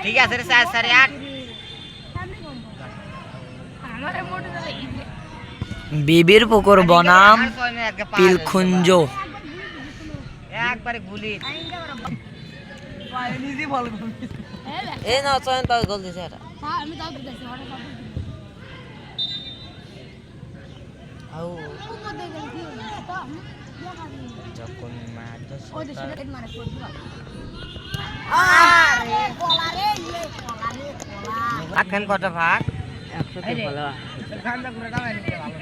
ঠিক আছে রে 4 4 8 বিবির পুকুর বনাম পিলখুঞ্জ একবারে গুলি এই না চয়ন তাও গোল দিছে এটা আমি তাও দিতেছি আউ ওটা দেখে কি হলো যখন মাছ ওই যে সেটা মানে পড়তো আরে কলা রে কলা আখান কত ভাগ 100 তে ভালো খান্দা করে দাও এনে ভালো